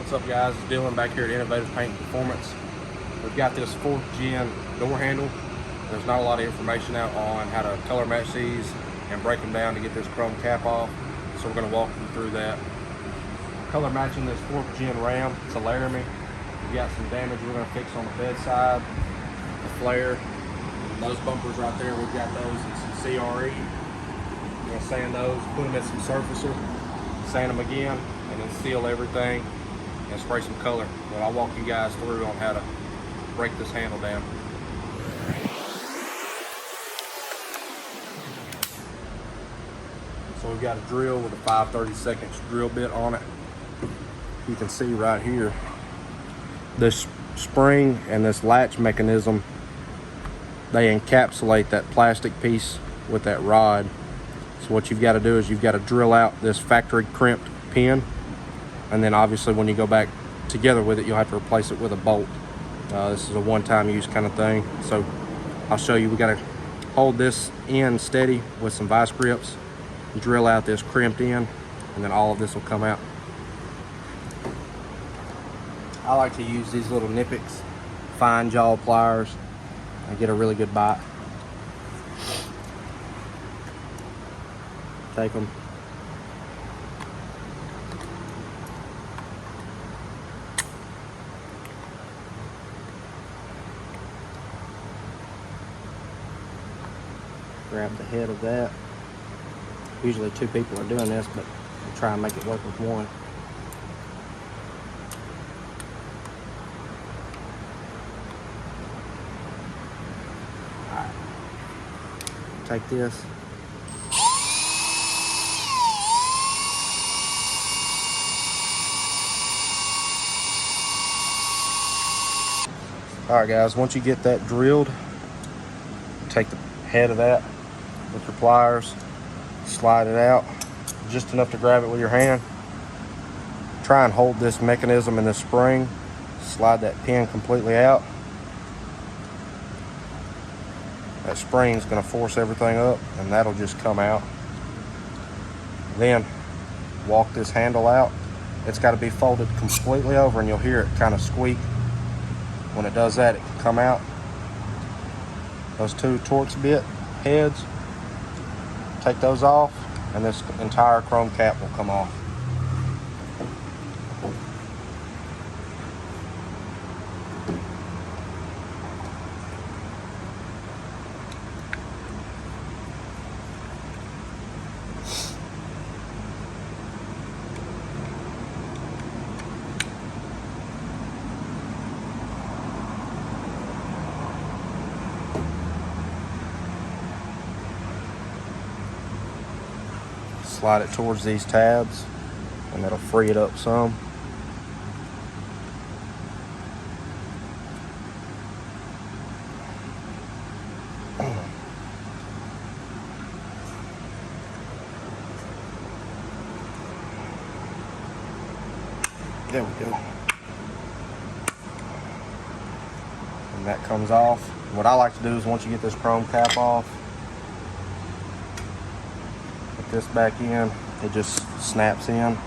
What's up, guys? It's Dylan back here at Innovative Paint Performance. We've got this 4th gen door handle. There's not a lot of information out on how to color match these and break them down to get this chrome cap off, so we're going to walk you through that. Color matching this 4th gen ram, it's a Laramie. We've got some damage we're going to fix on the bedside, the flare, those bumpers right there. We've got those in some CRE. We're going to sand those, put them in some surfacer, sand them again, and then seal everything and spray some color. But I'll walk you guys through on how to break this handle down. So we've got a drill with a 5/32 drill bit on it. You can see right here, this spring and this latch mechanism, they encapsulate that plastic piece with that rod. So what you've got to do is you've got to drill out this factory crimped pin, and then obviously when you go back together with it, you'll have to replace it with a bolt. This is a one-time use kind of thing. So I'll show you. We got to hold this in steady with some vice grips, drill out this crimped in, and then all of this will come out. I like to use these little Nipix fine jaw pliers. I get a really good bite. Take them. Grab the head of that. Usually 2 people are doing this, but I'll try and make it work with 1. Alright. Take this. Alright guys, once you get that drilled, take the head of that with your pliers, slide it out just enough to grab it with your hand. Try and hold this mechanism in this spring. Slide that pin completely out. That spring is going to force everything up, and that'll just come out. Then walk this handle out. It's got to be folded completely over, and you'll hear it kind of squeak. When it does that, it can come out. Those 2 Torx bit heads, take those off, and this entire chrome cap will come off. Slide it towards these tabs, and that'll free it up some. There we go. And that comes off. What I like to do is once you get this chrome cap off, this back in, it just snaps in.